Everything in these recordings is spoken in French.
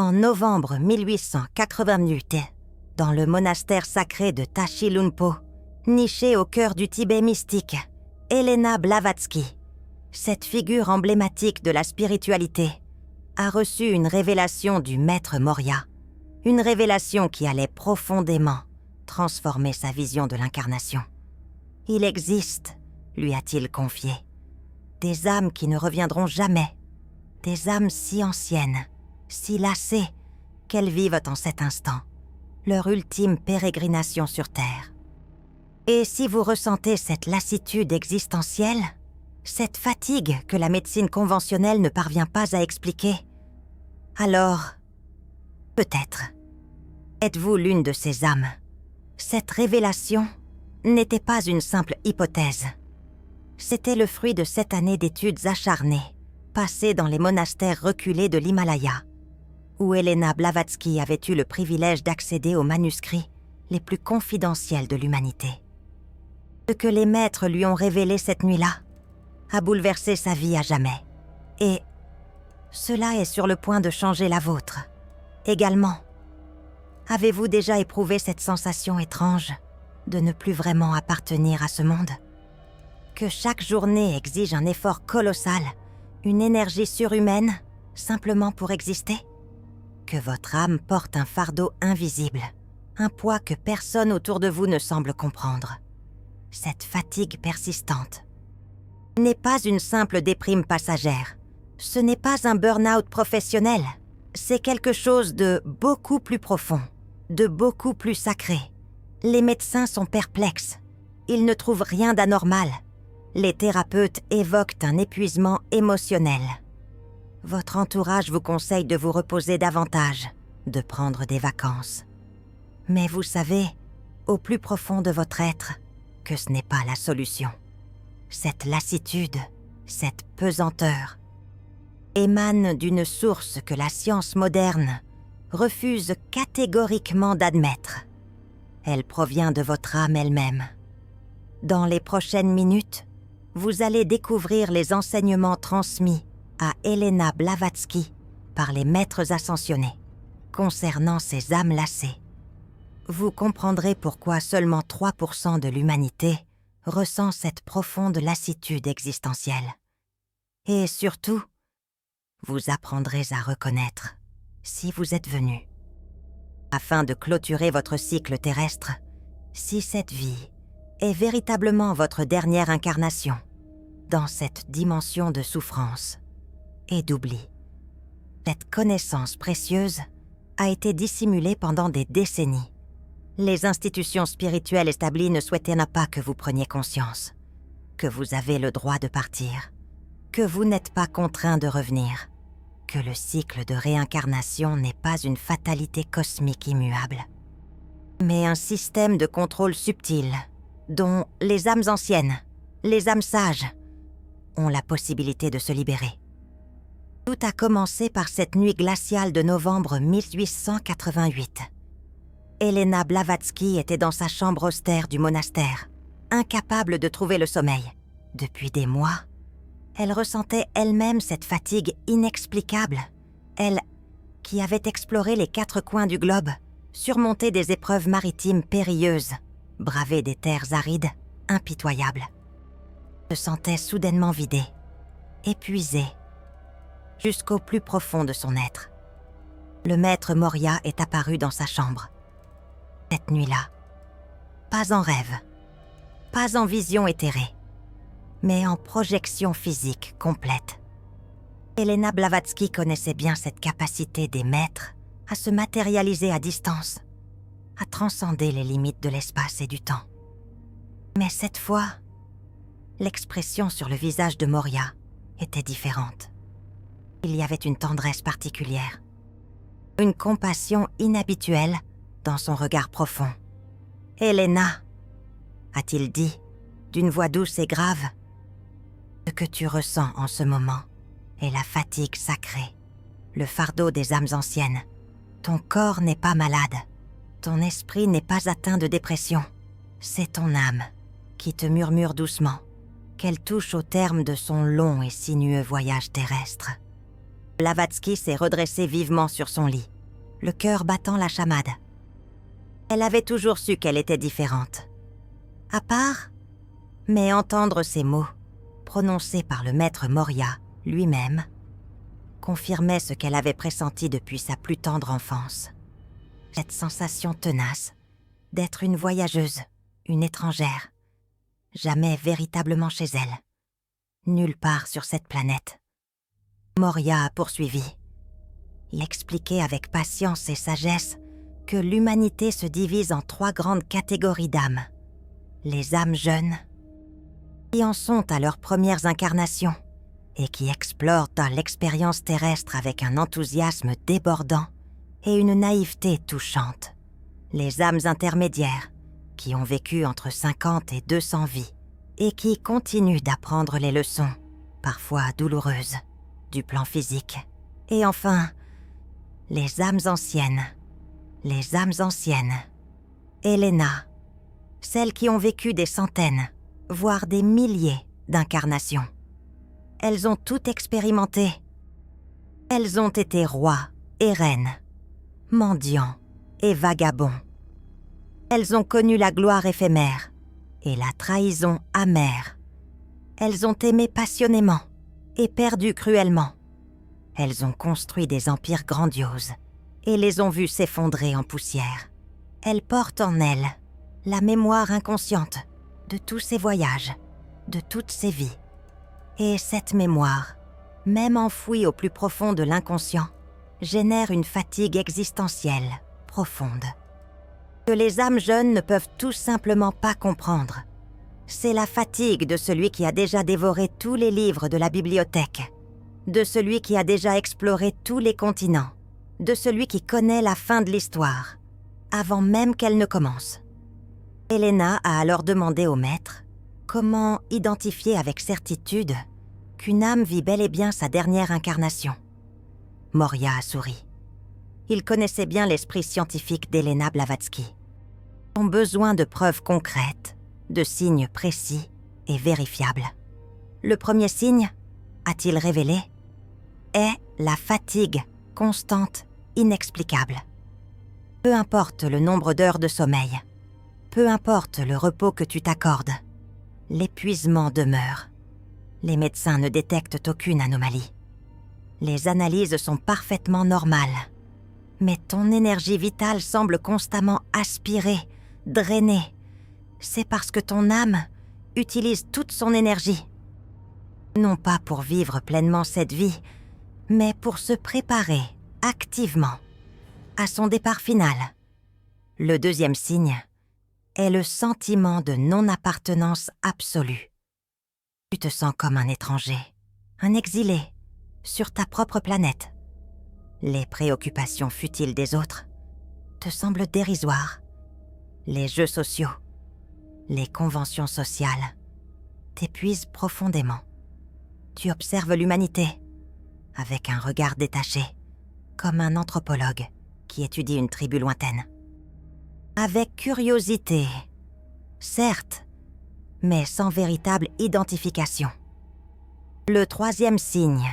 En novembre 1888, dans le monastère sacré de Tashi Lhunpo, niché au cœur du Tibet mystique, Helena Blavatsky, cette figure emblématique de la spiritualité, a reçu une révélation du maître Morya, une révélation qui allait profondément transformer sa vision de l'incarnation. Il existe, lui a-t-il confié, des âmes qui ne reviendront jamais, des âmes si anciennes, si lassées, qu'elles vivent en cet instant leur ultime pérégrination sur Terre. Et si vous ressentez cette lassitude existentielle, cette fatigue que la médecine conventionnelle ne parvient pas à expliquer, alors, peut-être, êtes-vous l'une de ces âmes. Cette révélation n'était pas une simple hypothèse. C'était le fruit de 7 années d'études acharnées, passées dans les monastères reculés de l'Himalaya, où Helena Blavatsky avait eu le privilège d'accéder aux manuscrits les plus confidentiels de l'humanité. Ce que les maîtres lui ont révélé cette nuit-là a bouleversé sa vie à jamais. Et cela est sur le point de changer la vôtre. Également, avez-vous déjà éprouvé cette sensation étrange de ne plus vraiment appartenir à ce monde? Que chaque journée exige un effort colossal, une énergie surhumaine, simplement pour exister? Que votre âme porte un fardeau invisible, un poids que personne autour de vous ne semble comprendre. Cette fatigue persistante n'est pas une simple déprime passagère. Ce n'est pas un burn-out professionnel. C'est quelque chose de beaucoup plus profond, de beaucoup plus sacré. Les médecins sont perplexes. Ils ne trouvent rien d'anormal. Les thérapeutes évoquent un épuisement émotionnel. Votre entourage vous conseille de vous reposer davantage, de prendre des vacances. Mais vous savez, au plus profond de votre être, que ce n'est pas la solution. Cette lassitude, cette pesanteur, émane d'une source que la science moderne refuse catégoriquement d'admettre. Elle provient de votre âme elle-même. Dans les prochaines minutes, vous allez découvrir les enseignements transmis à Helena Blavatsky par les maîtres ascensionnés concernant ces âmes lassées. Vous comprendrez pourquoi seulement 3% de l'humanité ressent cette profonde lassitude existentielle. Et surtout, vous apprendrez à reconnaître, si vous êtes venu, afin de clôturer votre cycle terrestre, si cette vie est véritablement votre dernière incarnation dans cette dimension de souffrance et d'oubli. Cette connaissance précieuse a été dissimulée pendant des décennies. Les institutions spirituelles établies ne souhaitaient pas que vous preniez conscience, que vous avez le droit de partir, que vous n'êtes pas contraint de revenir, que le cycle de réincarnation n'est pas une fatalité cosmique immuable, mais un système de contrôle subtil dont les âmes anciennes, les âmes sages, ont la possibilité de se libérer. Tout a commencé par cette nuit glaciale de novembre 1888. Helena Blavatsky était dans sa chambre austère du monastère, incapable de trouver le sommeil. Depuis des mois, elle ressentait elle-même cette fatigue inexplicable. Elle, qui avait exploré les 4 coins du globe, surmonté des épreuves maritimes périlleuses, bravé des terres arides, impitoyables, se sentait soudainement vidée, épuisée, jusqu'au plus profond de son être. Le maître Morya est apparu dans sa chambre. Cette nuit-là, pas en rêve, pas en vision éthérée, mais en projection physique complète. Helena Blavatsky connaissait bien cette capacité des maîtres à se matérialiser à distance, à transcender les limites de l'espace et du temps. Mais cette fois, l'expression sur le visage de Morya était différente. Il y avait une tendresse particulière, une compassion inhabituelle dans son regard profond. « Helena » a-t-il dit, d'une voix douce et grave, « ce que tu ressens en ce moment est la fatigue sacrée, le fardeau des âmes anciennes. Ton corps n'est pas malade, ton esprit n'est pas atteint de dépression. C'est ton âme qui te murmure doucement qu'elle touche au terme de son long et sinueux voyage terrestre. » Blavatsky s'est redressé vivement sur son lit. le cœur battant la chamade. Elle avait toujours su qu'elle était différente. À part, mais entendre ces mots, prononcés par le maître Moria lui-même, confirmait ce qu'elle avait pressenti depuis sa plus tendre enfance. Cette sensation tenace d'être une voyageuse, une étrangère, jamais véritablement chez elle, nulle part sur cette planète. Moria a poursuivi. Il expliquait avec patience et sagesse que l'humanité se divise en 3 grandes catégories d'âmes. Les âmes jeunes, qui en sont à leurs premières incarnations et qui explorent l'expérience terrestre avec un enthousiasme débordant et une naïveté touchante. Les âmes intermédiaires, qui ont vécu entre 50 et 200 vies et qui continuent d'apprendre les leçons, parfois douloureuses, du plan physique. Et enfin, les âmes anciennes. Les âmes anciennes. Elena, celles qui ont vécu des centaines, voire des milliers d'incarnations. Elles ont tout expérimenté. Elles ont été rois et reines, mendiants et vagabonds. Elles ont connu la gloire éphémère et la trahison amère. Elles ont aimé passionnément et perdu cruellement. Elles ont construit des empires grandioses et les ont vus s'effondrer en poussière. Elles portent en elles la mémoire inconsciente de tous ces voyages, de toutes ces vies. Et cette mémoire, même enfouie au plus profond de l'inconscient, génère une fatigue existentielle profonde que les âmes jeunes ne peuvent tout simplement pas comprendre. C'est la fatigue de celui qui a déjà dévoré tous les livres de la bibliothèque, de celui qui a déjà exploré tous les continents, de celui qui connaît la fin de l'histoire, avant même qu'elle ne commence. Elena a alors demandé au maître comment identifier avec certitude qu'une âme vit bel et bien sa dernière incarnation. Moria a souri. Il connaissait bien l'esprit scientifique d'Elena Blavatsky. Son besoin de preuves concrètes, de signes précis et vérifiables. Le premier signe, a-t-il révélé, est la fatigue constante, inexplicable. Peu importe le nombre d'heures de sommeil, peu importe le repos que tu t'accordes, l'épuisement demeure. Les médecins ne détectent aucune anomalie. Les analyses sont parfaitement normales. Mais ton énergie vitale semble constamment aspirée, drainée. C'est parce que ton âme utilise toute son énergie. Non pas pour vivre pleinement cette vie, mais pour se préparer activement à son départ final. Le deuxième signe est le sentiment de non-appartenance absolue. Tu te sens comme un étranger, un exilé, sur ta propre planète. Les préoccupations futiles des autres te semblent dérisoires. Les jeux sociaux, les conventions sociales t'épuisent profondément. Tu observes l'humanité avec un regard détaché, comme un anthropologue qui étudie une tribu lointaine. Avec curiosité, certes, mais sans véritable identification. Le troisième signe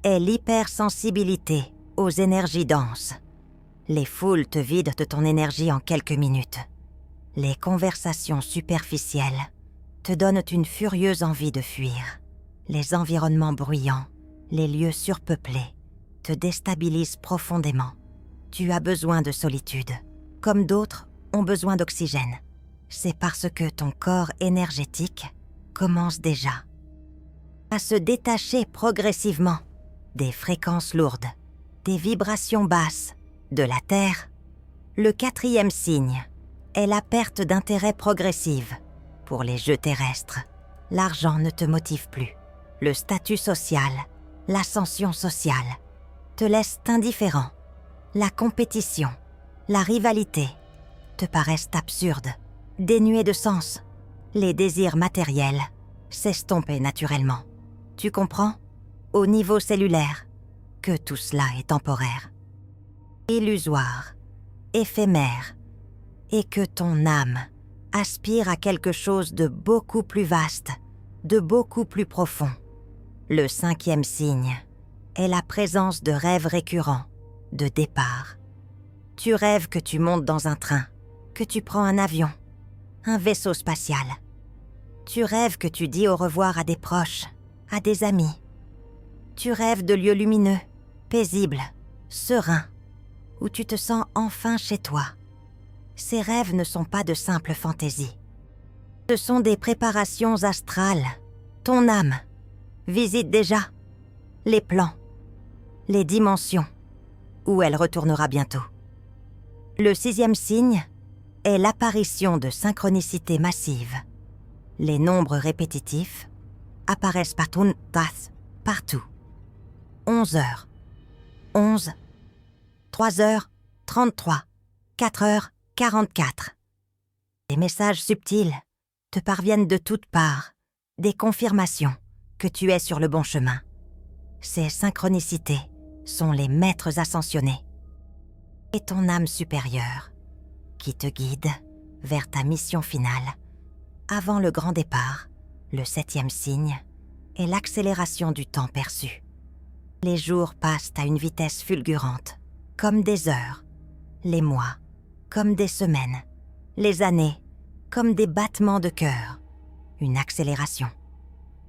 est l'hypersensibilité aux énergies denses. Les foules te vident de ton énergie en quelques minutes. Les conversations superficielles te donnent une furieuse envie de fuir. Les environnements bruyants, les lieux surpeuplés, te déstabilisent profondément. Tu as besoin de solitude, comme d'autres ont besoin d'oxygène. C'est parce que ton corps énergétique commence déjà à se détacher progressivement des fréquences lourdes, des vibrations basses, de la Terre. Le quatrième signe est la perte d'intérêt progressive. Pour les jeux terrestres, l'argent ne te motive plus. Le statut social, l'ascension sociale, te laissent indifférent. La compétition, la rivalité, te paraissent absurdes, dénuées de sens. Les désirs matériels s'estompent naturellement. Tu comprends, au niveau cellulaire, que tout cela est temporaire, illusoire, éphémère, et que ton âme aspire à quelque chose de beaucoup plus vaste, de beaucoup plus profond. Le cinquième signe est la présence de rêves récurrents, de départ, Tu rêves que tu montes dans un train, que tu prends un avion, un vaisseau spatial. Tu rêves que tu dis au revoir à des proches, à des amis. Tu rêves de lieux lumineux, paisibles, sereins, où tu te sens enfin chez toi. Ces rêves ne sont pas de simples fantaisies. Ce sont des préparations astrales. Ton âme visite déjà les plans, les dimensions, où elle retournera bientôt. Le 6e signe est l'apparition de synchronicités massives. Les nombres répétitifs apparaissent partout. 11 heures, 11, 3 heures, 33, 4 heures, 44. Des messages subtils te parviennent de toutes parts, des confirmations que tu es sur le bon chemin. Ces synchronicités sont les maîtres ascensionnés et ton âme supérieure qui te guide vers ta mission finale avant le grand départ, le 7e signe et l'accélération du temps perçu. Les jours passent à une vitesse fulgurante, comme des heures, les mois, comme des semaines, les années, comme des battements de cœur, une accélération.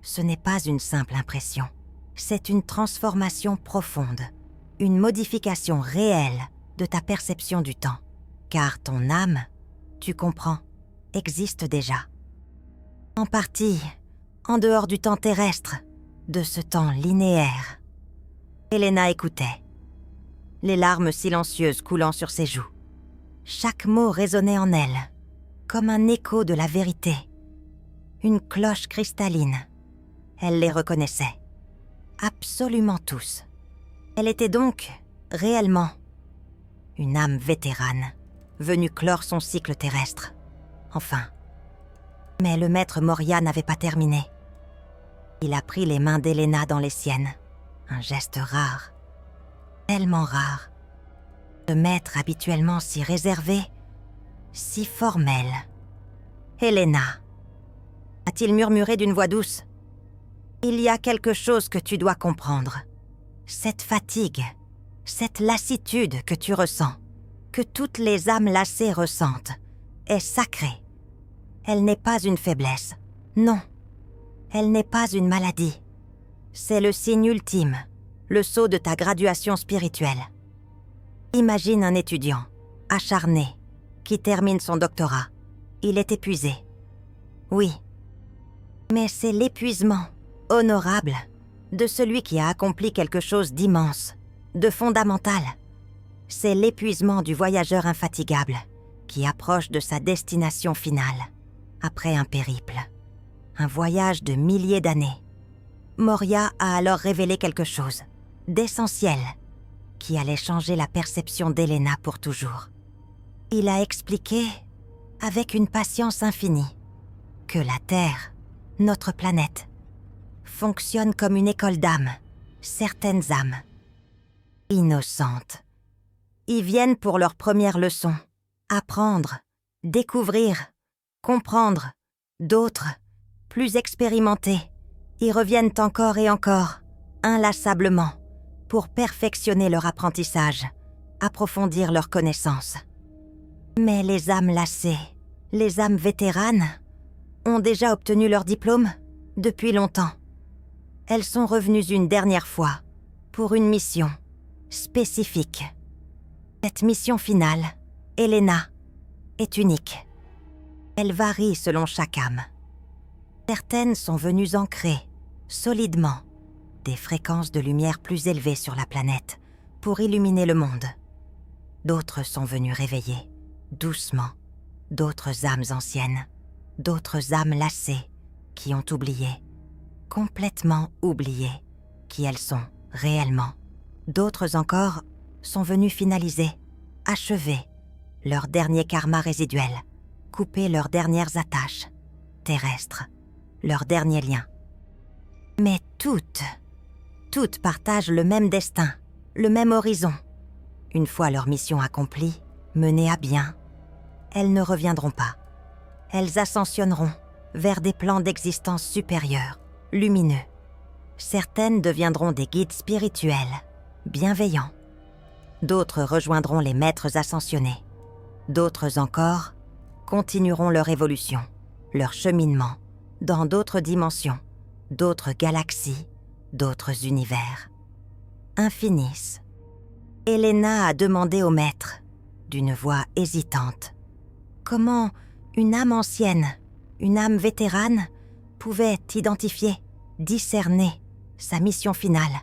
Ce n'est pas une simple impression, c'est une transformation profonde, une modification réelle de ta perception du temps, car ton âme, tu comprends, existe déjà. En partie, en dehors du temps terrestre, de ce temps linéaire. Elena écoutait, les larmes silencieuses coulant sur ses joues. Chaque mot résonnait en elle, comme un écho de la vérité. Une cloche cristalline. Elle les reconnaissait. Absolument tous. Elle était donc, réellement, une âme vétérane, venue clore son cycle terrestre. Enfin. Mais le maître Moria n'avait pas terminé. Il a pris les mains d'Elena dans les siennes. Un geste rare. Tellement rare. Ce maître habituellement si réservé, si formel. « Elena », a-t-il murmuré d'une voix douce, « il y a quelque chose que tu dois comprendre. Cette fatigue, cette lassitude que tu ressens, que toutes les âmes lassées ressentent, est sacrée. Elle n'est pas une faiblesse. Non, elle n'est pas une maladie. C'est le signe ultime, le sceau de ta graduation spirituelle. Imagine un étudiant, acharné, qui termine son doctorat. Il est épuisé. Oui, mais c'est l'épuisement honorable de celui qui a accompli quelque chose d'immense, de fondamental. C'est l'épuisement du voyageur infatigable qui approche de sa destination finale, après un périple, un voyage de milliers d'années. Moria a alors révélé quelque chose d'essentiel qui allait changer la perception d'Elena pour toujours. Il a expliqué, avec une patience infinie, que la Terre, notre planète, fonctionne comme une école d'âmes, certaines âmes, innocentes, y viennent pour leur première leçon, apprendre, découvrir, comprendre. D'autres, plus expérimentés, y reviennent encore et encore, inlassablement, pour perfectionner leur apprentissage, approfondir leurs connaissances. Mais les âmes lassées, les âmes vétéranes, ont déjà obtenu leur diplôme depuis longtemps. Elles sont revenues une dernière fois pour une mission spécifique. Cette mission finale, Elena, est unique. Elle varie selon chaque âme. Certaines sont venues ancrer, solidement, des fréquences de lumière plus élevées sur la planète pour illuminer le monde. D'autres sont venues réveiller, doucement, d'autres âmes anciennes, d'autres âmes lassées qui ont oublié, complètement oublié, qui elles sont réellement. D'autres encore sont venues finaliser, achever leur dernier karma résiduel, couper leurs dernières attaches terrestres, leurs derniers liens. Mais toutes partagent le même destin, le même horizon. Une fois leur mission accomplie, menée à bien, elles ne reviendront pas. Elles ascensionneront vers des plans d'existence supérieurs, lumineux. Certaines deviendront des guides spirituels, bienveillants. D'autres rejoindront les maîtres ascensionnés. D'autres encore continueront leur évolution, leur cheminement, dans d'autres dimensions, d'autres galaxies, d'autres univers. Infinis. Elena a demandé au maître, d'une voix hésitante, comment une âme ancienne, une âme vétérane, pouvait identifier, discerner sa mission finale.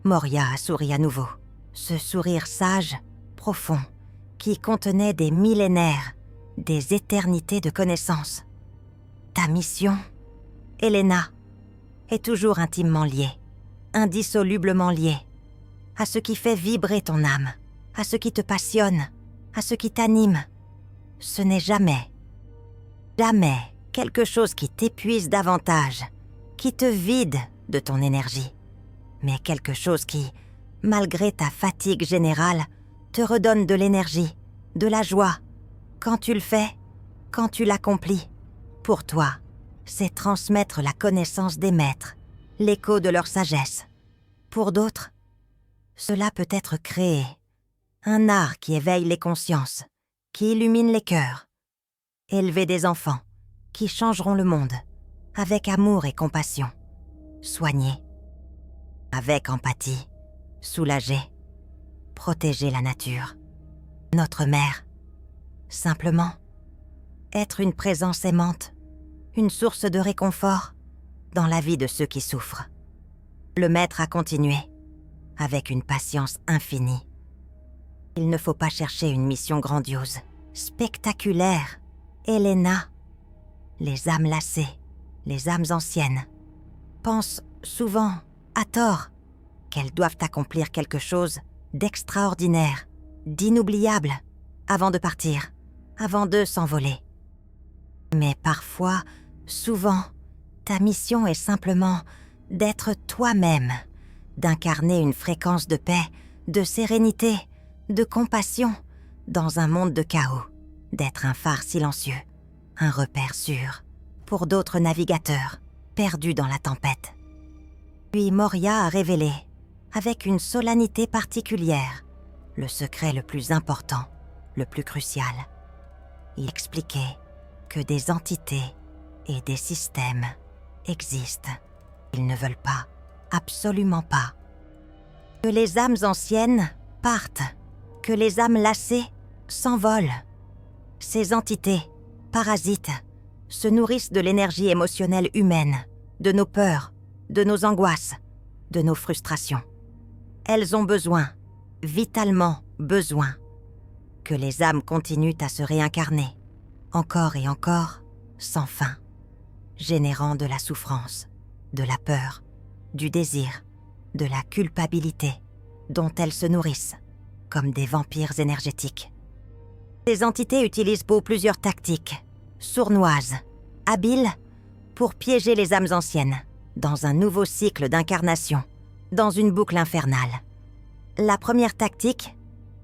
Moria a souri à nouveau, ce sourire sage, profond, qui contenait des millénaires, des éternités de connaissances. Ta mission, Elena, est toujours intimement liée, indissolublement liée, à ce qui fait vibrer ton âme, à ce qui te passionne, à ce qui t'anime. Ce n'est jamais quelque chose qui t'épuise davantage, qui te vide de ton énergie, mais quelque chose qui, malgré ta fatigue générale, te redonne de l'énergie, de la joie. Quand tu le fais, quand tu l'accomplis, pour toi, c'est transmettre la connaissance des maîtres, l'écho de leur sagesse. Pour d'autres, cela peut être créer un art qui éveille les consciences, qui illumine les cœurs. Élever des enfants qui changeront le monde avec amour et compassion. Soigner avec empathie, soulager, protéger la nature. Notre mère, simplement, être une présence aimante, une source de réconfort dans la vie de ceux qui souffrent. Le maître a continué, avec une patience infinie. Il ne faut pas chercher une mission grandiose, spectaculaire. Elena, les âmes lassées, les âmes anciennes, pensent souvent, à tort, qu'elles doivent accomplir quelque chose d'extraordinaire, d'inoubliable, avant de partir, avant de s'envoler. Mais parfois, souvent, ta mission est simplement d'être toi-même, d'incarner une fréquence de paix, de sérénité, de compassion dans un monde de chaos, d'être un phare silencieux, un repère sûr pour d'autres navigateurs perdus dans la tempête. Puis Moria a révélé, avec une solennité particulière, le secret le plus important, le plus crucial. Il expliquait que des entités et des systèmes existent. Ils ne veulent pas, absolument pas, que les âmes anciennes partent, que les âmes lassées s'envolent. Ces entités, parasites, se nourrissent de l'énergie émotionnelle humaine, de nos peurs, de nos angoisses, de nos frustrations. Elles ont besoin, vitalement besoin, que les âmes continuent à se réincarner, encore et encore, sans fin, générant de la souffrance, de la peur, du désir, de la culpabilité, dont elles se nourrissent, comme des vampires énergétiques. Ces entités utilisent plusieurs tactiques, sournoises, habiles, pour piéger les âmes anciennes, dans un nouveau cycle d'incarnation, dans une boucle infernale. La première tactique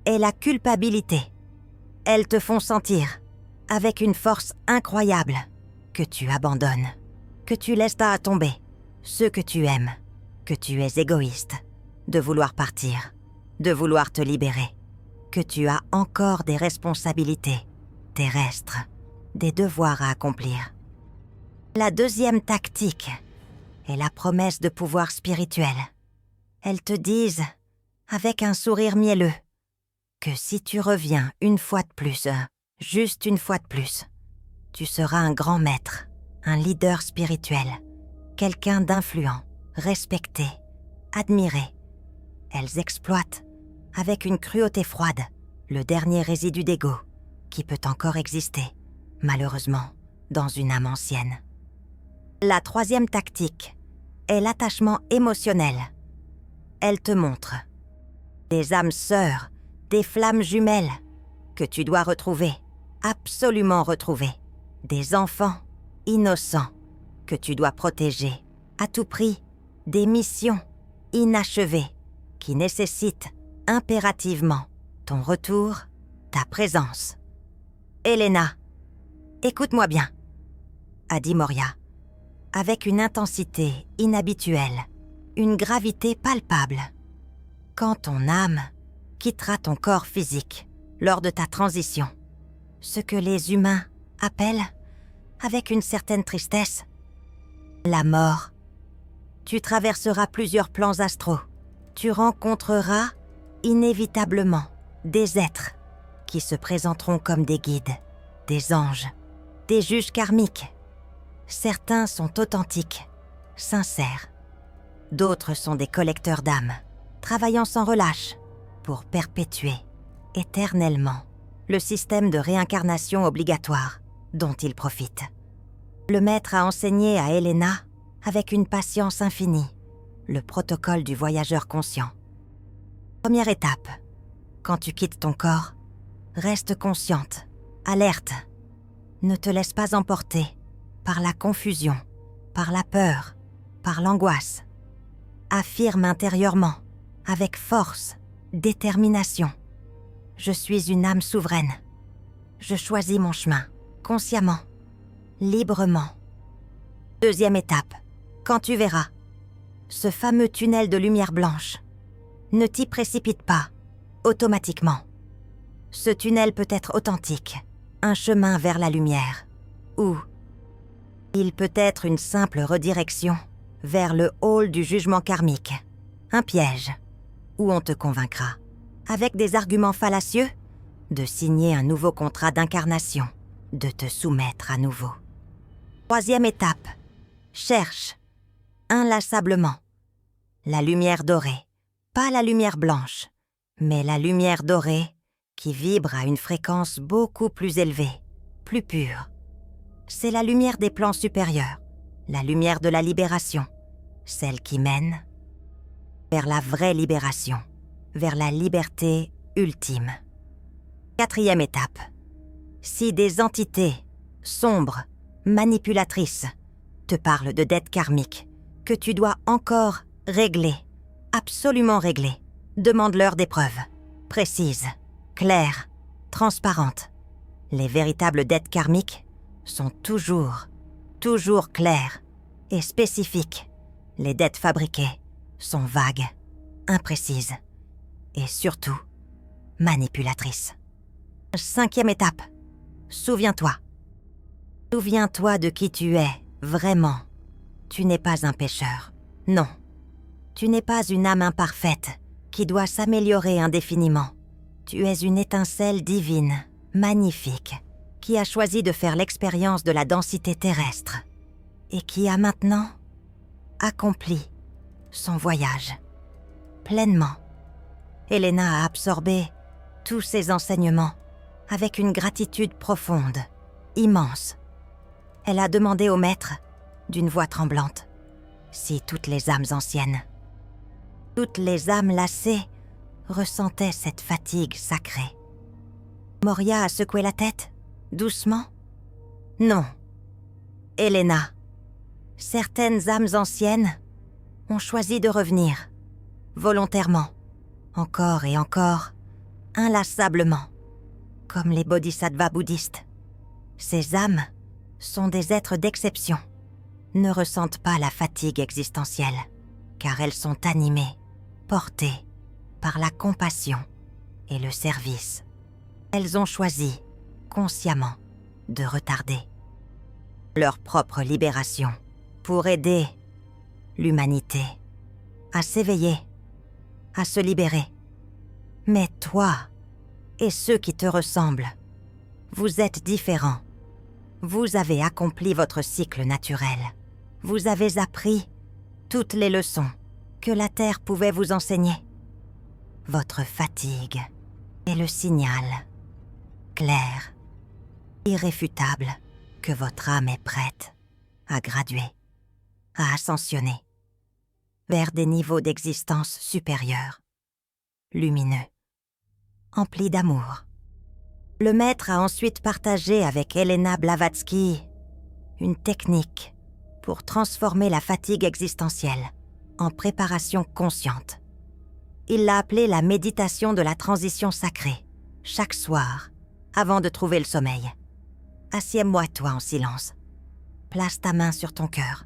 est la culpabilité. Elles te font sentir, avec une force incroyable, que tu abandonnes, que tu laisses à tomber ceux que tu aimes, que tu es égoïste, de vouloir partir, de vouloir te libérer, que tu as encore des responsabilités terrestres, des devoirs à accomplir. La deuxième tactique est la promesse de pouvoir spirituel. Elles te disent, avec un sourire mielleux, que si tu reviens une fois de plus, juste une fois de plus, tu seras un grand maître, un leader spirituel, quelqu'un d'influent, respecté, admiré. Elles exploitent, avec une cruauté froide, le dernier résidu d'ego qui peut encore exister, malheureusement, dans une âme ancienne. La troisième tactique est l'attachement émotionnel. Elle te montre des âmes sœurs, des flammes jumelles que tu dois retrouver, absolument retrouver, des enfants innocents que tu dois protéger à tout prix, des missions inachevées qui nécessitent impérativement ton retour, ta présence. Elena, écoute-moi bien, a dit Moria, avec une intensité inhabituelle, une gravité palpable. Quand ton âme quittera ton corps physique lors de ta transition. Ce que les humains appellent, avec une certaine tristesse, la mort. Tu traverseras plusieurs plans astraux. Tu rencontreras inévitablement des êtres qui se présenteront comme des guides, des anges, des juges karmiques. Certains sont authentiques, sincères. D'autres sont des collecteurs d'âmes, travaillant sans relâche pour perpétuer éternellement le système de réincarnation obligatoire dont ils profitent. Le maître a enseigné à Elena, avec une patience infinie, le protocole du voyageur conscient. Première étape, quand tu quittes ton corps, reste consciente, alerte. Ne te laisse pas emporter par la confusion, par la peur, par l'angoisse. Affirme intérieurement, avec force, détermination. Je suis une âme souveraine. Je choisis mon chemin, consciemment, librement. Deuxième étape, quand tu verras ce fameux tunnel de lumière blanche, ne t'y précipite pas, automatiquement. Ce tunnel peut être authentique, un chemin vers la lumière, ou il peut être une simple redirection vers le hall du jugement karmique, un piège, où on te convaincra, avec des arguments fallacieux, de signer un nouveau contrat d'incarnation, de te soumettre à nouveau. Troisième étape, cherche, inlassablement, la lumière dorée, pas la lumière blanche, mais la lumière dorée qui vibre à une fréquence beaucoup plus élevée, plus pure. C'est la lumière des plans supérieurs, la lumière de la libération, celle qui mène vers la vraie libération, vers la liberté ultime. Quatrième étape. Si des entités sombres, manipulatrices, te parlent de dettes karmiques que tu dois encore régler, absolument régler, demande-leur des preuves, précises, claires, transparentes. Les véritables dettes karmiques sont toujours claires et spécifiques. Les dettes fabriquées sont vagues, imprécises et surtout manipulatrices. Cinquième étape. Souviens-toi. Souviens-toi de qui tu es, vraiment. Tu n'es pas un pécheur. Non. Tu n'es pas une âme imparfaite qui doit s'améliorer indéfiniment. Tu es une étincelle divine, magnifique, qui a choisi de faire l'expérience de la densité terrestre et qui a maintenant accompli son voyage pleinement. Elena a absorbé tous ces enseignements avec une gratitude profonde, immense. Elle a demandé au maître, d'une voix tremblante, si toutes les âmes anciennes, toutes les âmes lassées ressentaient cette fatigue sacrée. Moria a secoué la tête, doucement. Non. Elena, certaines âmes anciennes ont choisi de revenir, volontairement, encore et encore, inlassablement, comme les bodhisattvas bouddhistes. Ces âmes sont des êtres d'exception, ne ressentent pas la fatigue existentielle, car elles sont animées, portées par la compassion et le service. Elles ont choisi, consciemment, de retarder leur propre libération pour aider l'humanité à s'éveiller, à se libérer. Mais toi et ceux qui te ressemblent, vous êtes différents. Vous avez accompli votre cycle naturel. Vous avez appris toutes les leçons que la Terre pouvait vous enseigner. Votre fatigue est le signal clair, irréfutable, que votre âme est prête à graduer, à ascensionner vers des niveaux d'existence supérieurs, lumineux, emplis d'amour. Le maître a ensuite partagé avec Elena Blavatsky une technique pour transformer la fatigue existentielle en préparation consciente. Il l'a appelée la méditation de la transition sacrée, chaque soir, avant de trouver le sommeil. Assieds-moi-toi en silence. Place ta main sur ton cœur.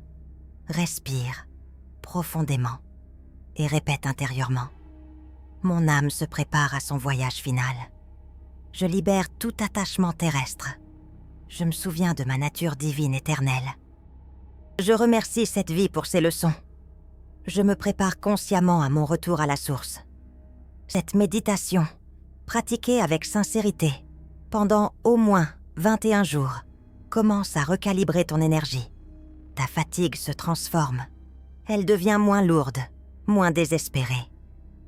Respire profondément et répète intérieurement. Mon âme se prépare à son voyage final. Je libère tout attachement terrestre. Je me souviens de ma nature divine éternelle. Je remercie cette vie pour ses leçons. Je me prépare consciemment à mon retour à la source. Cette méditation, pratiquée avec sincérité, pendant au moins 21 jours, commence à recalibrer ton énergie. Ta fatigue se transforme. Elle devient moins lourde, moins désespérée.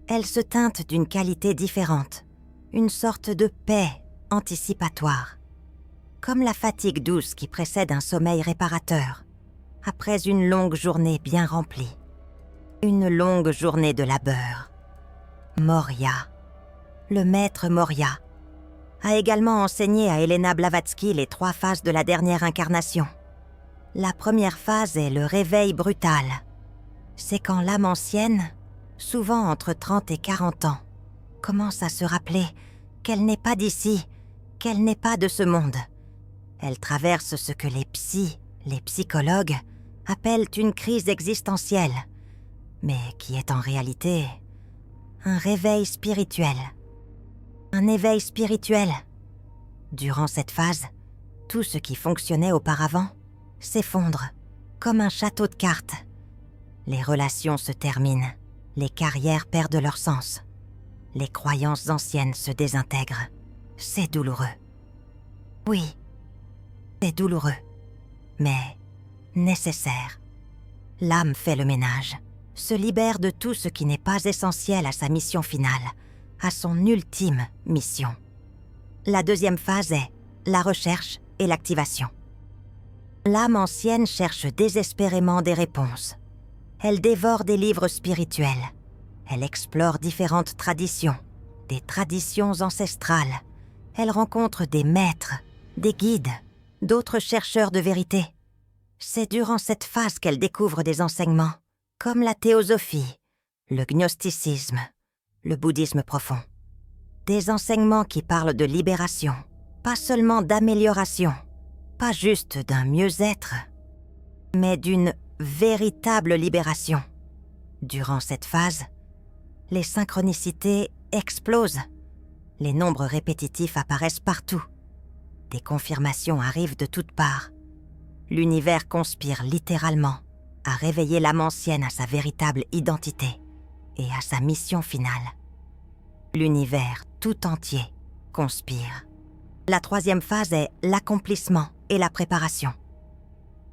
Elle se teinte d'une qualité différente, une sorte de paix anticipatoire. Comme la fatigue douce qui précède un sommeil réparateur, après une longue journée bien remplie. Une longue journée de labeur. Moria, le maître Moria, a également enseigné à Elena Blavatsky les 3 phases de la dernière incarnation. La première phase est le réveil brutal. C'est quand l'âme ancienne, souvent entre 30 et 40 ans, commence à se rappeler qu'elle n'est pas d'ici, qu'elle n'est pas de ce monde. Elle traverse ce que les psychologues, appellent une crise existentielle, mais qui est en réalité un réveil spirituel. Un éveil spirituel. Durant cette phase, tout ce qui fonctionnait auparavant s'effondre, comme un château de cartes. Les relations se terminent, les carrières perdent leur sens. Les croyances anciennes se désintègrent. C'est douloureux. Oui, c'est douloureux, mais nécessaire. L'âme fait le ménage, se libère de tout ce qui n'est pas essentiel à sa mission finale, à son ultime mission. La deuxième phase est la recherche et l'activation. L'âme ancienne cherche désespérément des réponses. Elle dévore des livres spirituels. Elle explore différentes traditions, des traditions ancestrales. Elle rencontre des maîtres, des guides, d'autres chercheurs de vérité. C'est durant cette phase qu'elle découvre des enseignements, comme la théosophie, le gnosticisme, le bouddhisme profond. Des enseignements qui parlent de libération, pas seulement d'amélioration, pas juste d'un mieux-être, mais d'une véritable libération. Durant cette phase, les synchronicités explosent. Les nombres répétitifs apparaissent partout. Des confirmations arrivent de toutes parts. L'univers conspire littéralement à réveiller l'âme ancienne à sa véritable identité et à sa mission finale. L'univers tout entier conspire. La troisième phase est l'accomplissement et la préparation.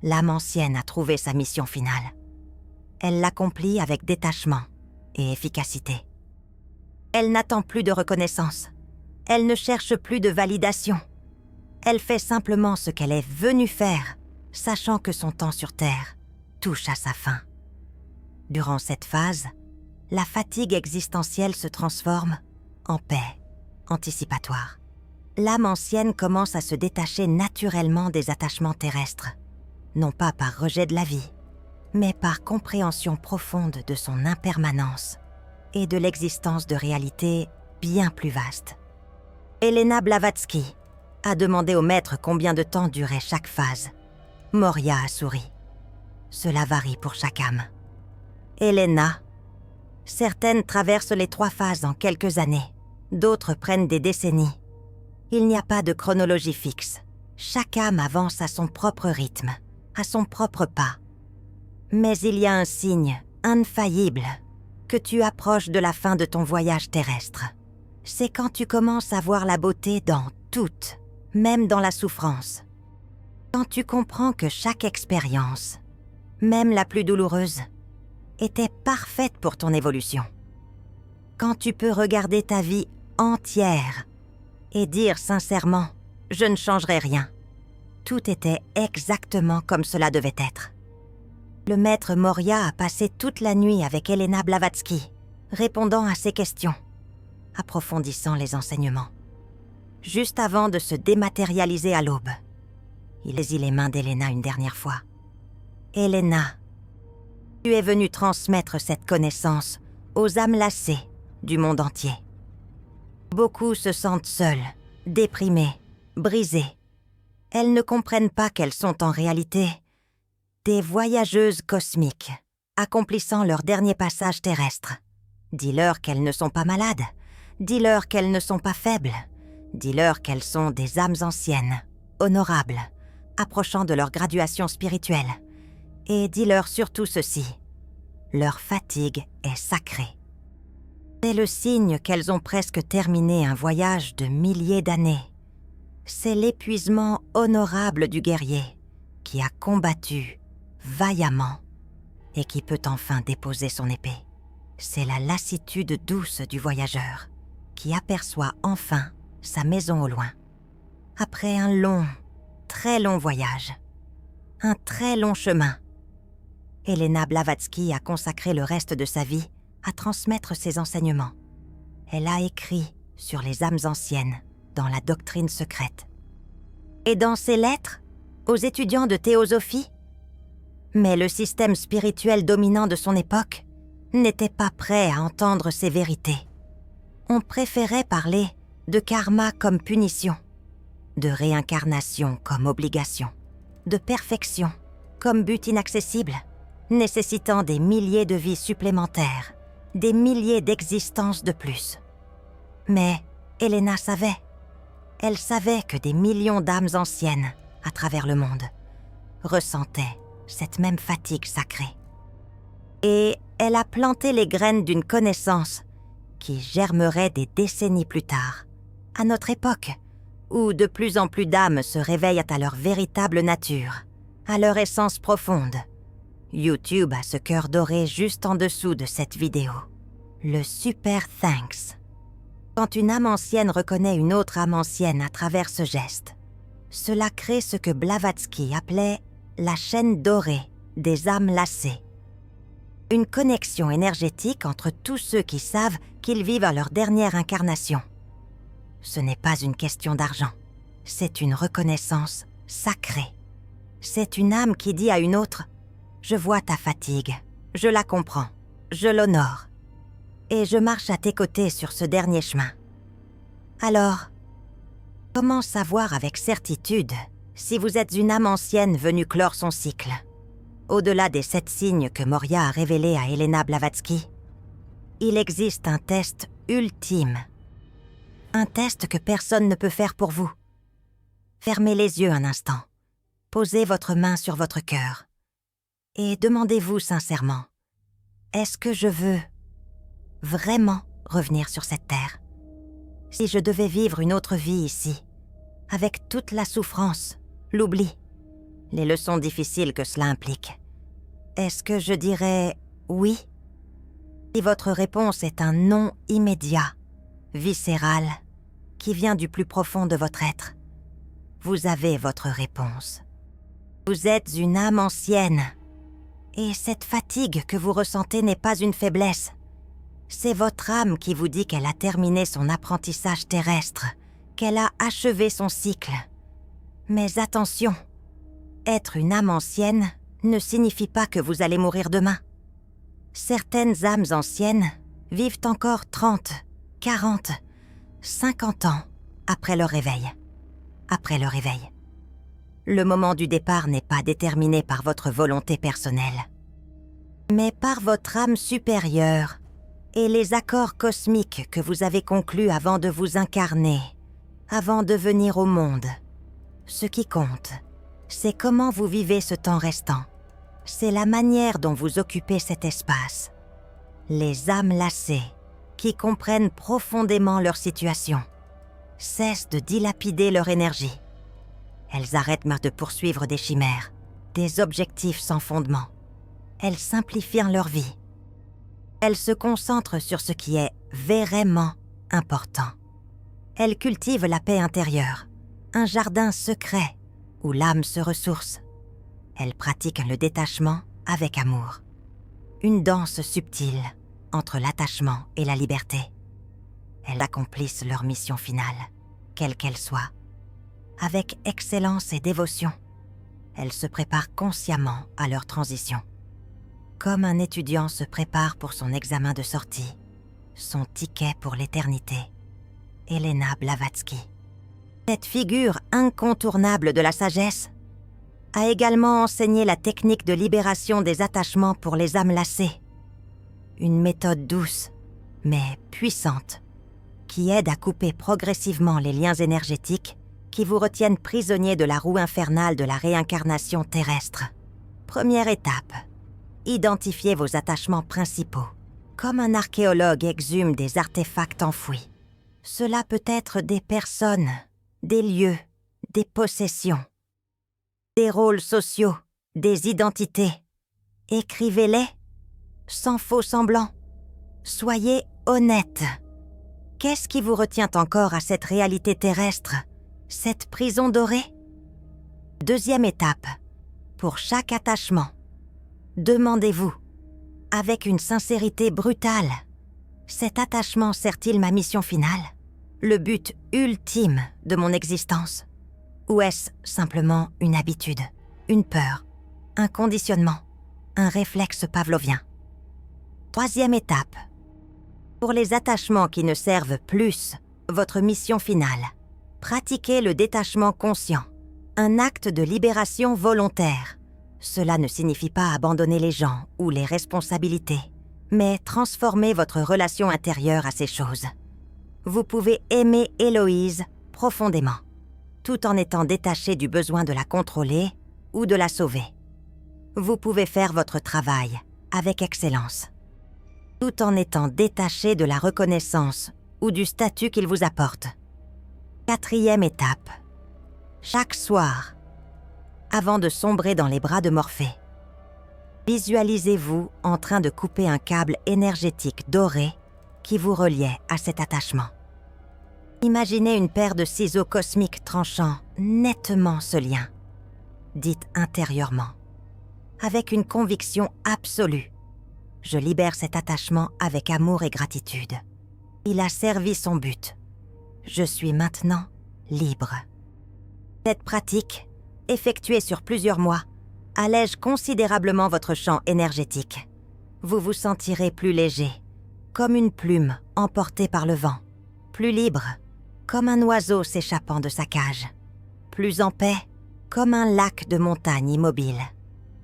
L'âme ancienne a trouvé sa mission finale. Elle l'accomplit avec détachement et efficacité. Elle n'attend plus de reconnaissance. Elle ne cherche plus de validation. Elle fait simplement ce qu'elle est venue faire, sachant que son temps sur Terre touche à sa fin. Durant cette phase, la fatigue existentielle se transforme en paix anticipatoire. L'âme ancienne commence à se détacher naturellement des attachements terrestres, non pas par rejet de la vie, mais par compréhension profonde de son impermanence et de l'existence de réalités bien plus vastes. Elena Blavatsky a demandé au maître combien de temps durait chaque phase. Moria a souri. Cela varie pour chaque âme. Elena, certaines traversent les 3 phases en quelques années, d'autres prennent des décennies. Il n'y a pas de chronologie fixe. Chaque âme avance à son propre rythme, à son propre pas. Mais il y a un signe infaillible que tu approches de la fin de ton voyage terrestre. C'est quand tu commences à voir la beauté dans toute, même dans la souffrance. Quand tu comprends que chaque expérience, même la plus douloureuse, était parfaite pour ton évolution. Quand tu peux regarder ta vie entière et dire sincèrement « je ne changerai rien ». Tout était exactement comme cela devait être. Le maître Moria a passé toute la nuit avec Elena Blavatsky, répondant à ses questions, approfondissant les enseignements. Juste avant de se dématérialiser à l'aube, il saisit les mains d'Elena une dernière fois. « Elena, tu es venue transmettre cette connaissance aux âmes lassées du monde entier. Beaucoup se sentent seules, déprimées, brisées. Elles ne comprennent pas qu'elles sont en réalité des voyageuses cosmiques, accomplissant leur dernier passage terrestre, Dis-leur qu'elles ne sont pas malades. Dis-leur qu'elles ne sont pas faibles. Dis-leur qu'elles sont des âmes anciennes, honorables, approchant de leur graduation spirituelle. Et dis-leur surtout ceci. Leur fatigue est sacrée. C'est le signe qu'elles ont presque terminé un voyage de milliers d'années. C'est l'épuisement honorable du guerrier qui a combattu vaillamment et qui peut enfin déposer son épée. C'est la lassitude douce du voyageur qui aperçoit enfin sa maison au loin. Après un long, très long voyage, un très long chemin, Elena Blavatsky a consacré le reste de sa vie à transmettre ses enseignements. Elle a écrit sur les âmes anciennes dans la doctrine secrète. Et dans ses lettres aux étudiants de théosophie. Mais le système spirituel dominant de son époque n'était pas prêt à entendre ces vérités. On préférait parler de karma comme punition, de réincarnation comme obligation, de perfection comme but inaccessible, nécessitant des milliers de vies supplémentaires, des milliers d'existences de plus. Mais Elena savait. Elle savait que des millions d'âmes anciennes, à travers le monde, ressentaient cette même fatigue sacrée. Et elle a planté les graines d'une connaissance qui germerait des décennies plus tard, à notre époque, où de plus en plus d'âmes se réveillent à leur véritable nature, à leur essence profonde. YouTube a ce cœur doré juste en dessous de cette vidéo. Le super thanks. Quand une âme ancienne reconnaît une autre âme ancienne à travers ce geste, cela crée ce que Blavatsky appelait la chaîne dorée des âmes lassées. Une connexion énergétique entre tous ceux qui savent qu'ils vivent à leur dernière incarnation. Ce n'est pas une question d'argent, c'est une reconnaissance sacrée. C'est une âme qui dit à une autre « Je vois ta fatigue, je la comprends, je l'honore, et je marche à tes côtés sur ce dernier chemin. » Alors, comment savoir avec certitude si vous êtes une âme ancienne venue clore son cycle? Au-delà des 7 signes que Moria a révélés à Elena Blavatsky, il existe un test ultime. Un test que personne ne peut faire pour vous. Fermez les yeux un instant. Posez votre main sur votre cœur. Et demandez-vous sincèrement, est-ce que je veux vraiment revenir sur cette terre? Si je devais vivre une autre vie ici, avec toute la souffrance, l'oubli, les leçons difficiles que cela implique, est-ce que je dirais oui? Si votre réponse est un non immédiat, viscéral, qui vient du plus profond de votre être, vous avez votre réponse. Vous êtes une âme ancienne, et cette fatigue que vous ressentez n'est pas une faiblesse. C'est votre âme qui vous dit qu'elle a terminé son apprentissage terrestre, qu'elle a achevé son cycle. Mais attention, être une âme ancienne ne signifie pas que vous allez mourir demain. Certaines âmes anciennes vivent encore 30, 40, 50 ans après leur réveil. Après le réveil. Le moment du départ n'est pas déterminé par votre volonté personnelle, mais par votre âme supérieure et les accords cosmiques que vous avez conclus avant de vous incarner, avant de venir au monde. Ce qui compte, c'est comment vous vivez ce temps restant. C'est la manière dont vous occupez cet espace. Les âmes lassées, qui comprennent profondément leur situation, cessent de dilapider leur énergie. Elles arrêtent de poursuivre des chimères, des objectifs sans fondement. Elles simplifient leur vie. Elles se concentrent sur ce qui est vraiment important. Elles cultivent la paix intérieure, un jardin secret où l'âme se ressource. Elles pratiquent le détachement avec amour. Une danse subtile entre l'attachement et la liberté. Elles accomplissent leur mission finale, quelle qu'elle soit, avec excellence et dévotion. Elles se préparent consciemment à leur transition. Comme un étudiant se prépare pour son examen de sortie, son ticket pour l'éternité. Elena Blavatsky. Cette figure incontournable de la sagesse a également enseigné la technique de libération des attachements pour les âmes lassées. Une méthode douce, mais puissante, qui aide à couper progressivement les liens énergétiques qui vous retiennent prisonniers de la roue infernale de la réincarnation terrestre. Première étape, identifiez vos attachements principaux, comme un archéologue exhume des artefacts enfouis. Cela peut être des personnes, des lieux, des possessions, des rôles sociaux, des identités. Écrivez-les, sans faux semblants. Soyez honnête. Qu'est-ce qui vous retient encore à cette réalité terrestre, cette prison dorée? Deuxième étape, pour chaque attachement, demandez-vous, avec une sincérité brutale, cet attachement sert-il ma mission finale, le but ultime de mon existence? Ou est-ce simplement une habitude, une peur, un conditionnement, un réflexe pavlovien? Troisième étape, pour les attachements qui ne servent plus votre mission finale, pratiquez le détachement conscient, un acte de libération volontaire. Cela ne signifie pas abandonner les gens ou les responsabilités, mais transformer votre relation intérieure à ces choses. Vous pouvez aimer Héloïse profondément, tout en étant détaché du besoin de la contrôler ou de la sauver. Vous pouvez faire votre travail avec excellence, tout en étant détaché de la reconnaissance ou du statut qu'il vous apporte. Quatrième étape. Chaque soir, avant de sombrer dans les bras de Morphée, visualisez-vous en train de couper un câble énergétique doré qui vous reliait à cet attachement. Imaginez une paire de ciseaux cosmiques tranchant nettement ce lien. Dites intérieurement, avec une conviction absolue, je libère cet attachement avec amour et gratitude. Il a servi son but. Je suis maintenant libre. Cette pratique, effectuée sur plusieurs mois, allège considérablement votre champ énergétique. Vous vous sentirez plus léger, comme une plume emportée par le vent, plus libre, comme un oiseau s'échappant de sa cage, plus en paix, comme un lac de montagne immobile.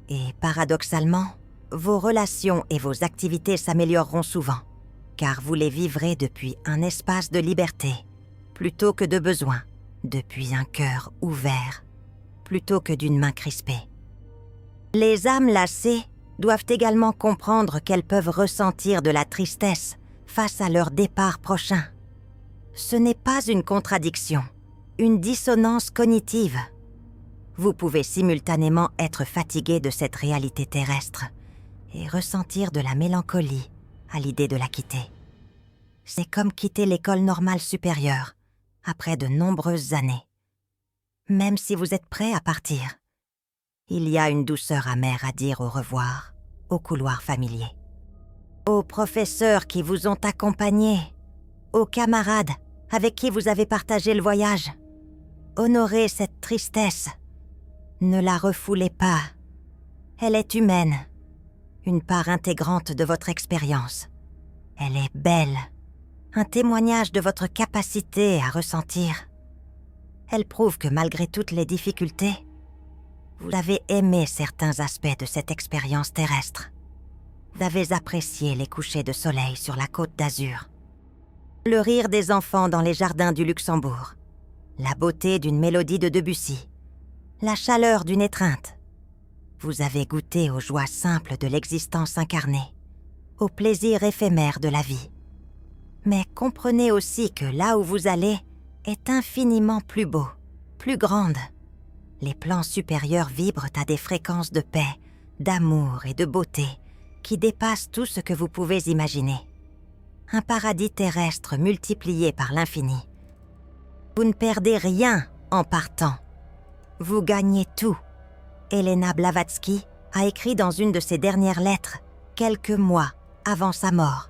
Et paradoxalement, vos relations et vos activités s'amélioreront souvent, car vous les vivrez depuis un espace de liberté, plutôt que de besoin, depuis un cœur ouvert, plutôt que d'une main crispée. Les âmes lassées doivent également comprendre qu'elles peuvent ressentir de la tristesse face à leur départ prochain. Ce n'est pas une contradiction, une dissonance cognitive. Vous pouvez simultanément être fatigué de cette réalité terrestre et ressentir de la mélancolie à l'idée de la quitter. C'est comme quitter l'école normale supérieure après de nombreuses années. Même si vous êtes prêt à partir, il y a une douceur amère à dire au revoir au couloir familier. Aux professeurs qui vous ont accompagné, aux camarades avec qui vous avez partagé le voyage, honorez cette tristesse. Ne la refoulez pas. Elle est humaine, une part intégrante de votre expérience. Elle est belle, un témoignage de votre capacité à ressentir. Elle prouve que malgré toutes les difficultés, vous avez aimé certains aspects de cette expérience terrestre. Vous avez apprécié les couchers de soleil sur la côte d'Azur, le rire des enfants dans les jardins du Luxembourg, la beauté d'une mélodie de Debussy, la chaleur d'une étreinte. Vous avez goûté aux joies simples de l'existence incarnée, au plaisir éphémère de la vie. Mais comprenez aussi que là où vous allez est infiniment plus beau, plus grande. Les plans supérieurs vibrent à des fréquences de paix, d'amour et de beauté qui dépassent tout ce que vous pouvez imaginer. Un paradis terrestre multiplié par l'infini. Vous ne perdez rien en partant. Vous gagnez tout. Elena Blavatsky a écrit dans une de ses dernières lettres, quelques mois avant sa mort,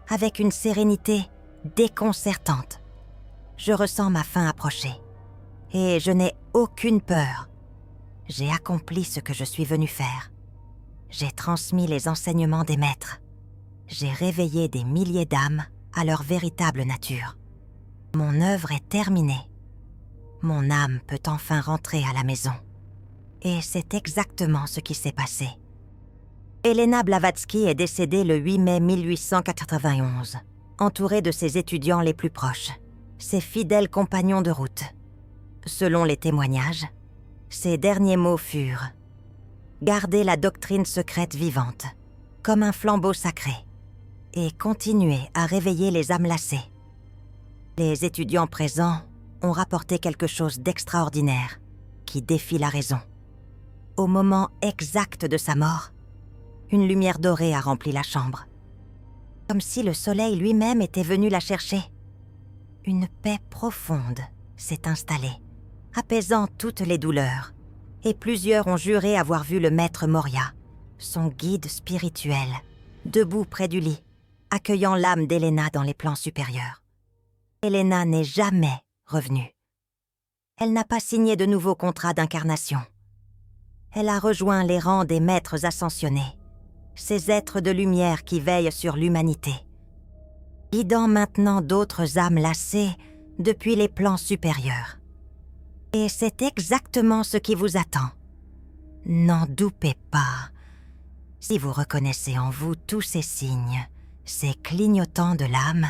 avec une sérénité déconcertante. Je ressens ma fin approcher. Et je n'ai aucune peur. J'ai accompli ce que je suis venu faire. J'ai transmis les enseignements des maîtres. J'ai réveillé des milliers d'âmes à leur véritable nature. Mon œuvre est terminée. Mon âme peut enfin rentrer à la maison. Et c'est exactement ce qui s'est passé. Elena Blavatsky est décédée le 8 mai 1891, entourée de ses étudiants les plus proches, ses fidèles compagnons de route. Selon les témoignages, ses derniers mots furent « Gardez la doctrine secrète vivante, comme un flambeau sacré, et continuez à réveiller les âmes lassées. » Les étudiants présents ont rapporté quelque chose d'extraordinaire qui défie la raison. Au moment exact de sa mort, une lumière dorée a rempli la chambre, comme si le soleil lui-même était venu la chercher. Une paix profonde s'est installée, apaisant toutes les douleurs, et plusieurs ont juré avoir vu le maître Moria, son guide spirituel, debout près du lit, accueillant l'âme d'Elena dans les plans supérieurs. Elena n'est jamais revenue. Elle n'a pas signé de nouveau contrat d'incarnation. Elle a rejoint les rangs des maîtres ascensionnés, ces êtres de lumière qui veillent sur l'humanité, guidant maintenant d'autres âmes lassées depuis les plans supérieurs. Et c'est exactement ce qui vous attend. N'en doutez pas. Si vous reconnaissez en vous tous ces signes, ces clignotants de l'âme,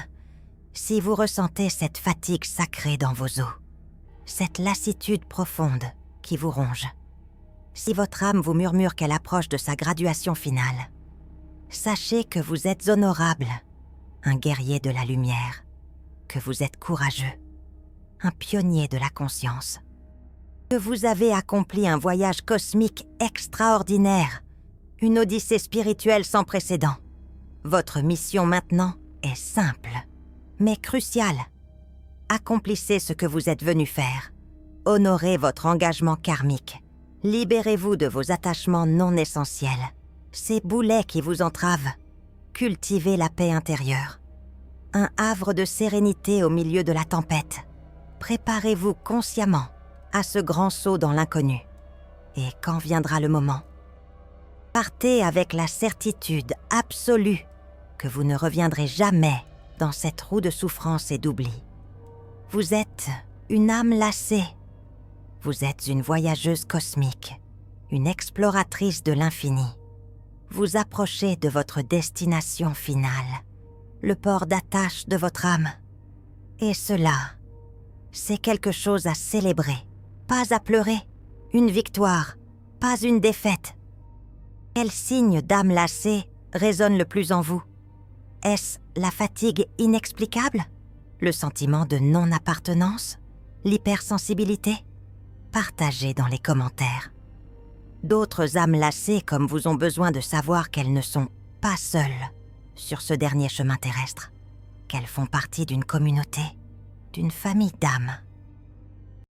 si vous ressentez cette fatigue sacrée dans vos os, cette lassitude profonde qui vous ronge, si votre âme vous murmure qu'elle approche de sa graduation finale, sachez que vous êtes honorable, un guerrier de la lumière, que vous êtes courageux, un pionnier de la conscience, que vous avez accompli un voyage cosmique extraordinaire, une odyssée spirituelle sans précédent. Votre mission maintenant est simple, mais cruciale. Accomplissez ce que vous êtes venu faire. Honorez votre engagement karmique. Libérez-vous de vos attachements non essentiels, ces boulets qui vous entravent. Cultivez la paix intérieure. Un havre de sérénité au milieu de la tempête. Préparez-vous consciemment à ce grand saut dans l'inconnu. Et quand viendra le moment, partez avec la certitude absolue que vous ne reviendrez jamais dans cette roue de souffrance et d'oubli. Vous êtes une âme lassée. Vous êtes une voyageuse cosmique, une exploratrice de l'infini. Vous approchez de votre destination finale, le port d'attache de votre âme. Et cela, c'est quelque chose à célébrer, pas à pleurer, une victoire, pas une défaite. Quel signe d'âme lassée résonne le plus en vous? Est-ce la fatigue inexplicable? Le sentiment de non-appartenance? L'hypersensibilité? Partagez dans les commentaires. D'autres âmes lassées comme vous ont besoin de savoir qu'elles ne sont pas seules sur ce dernier chemin terrestre, qu'elles font partie d'une communauté, d'une famille d'âmes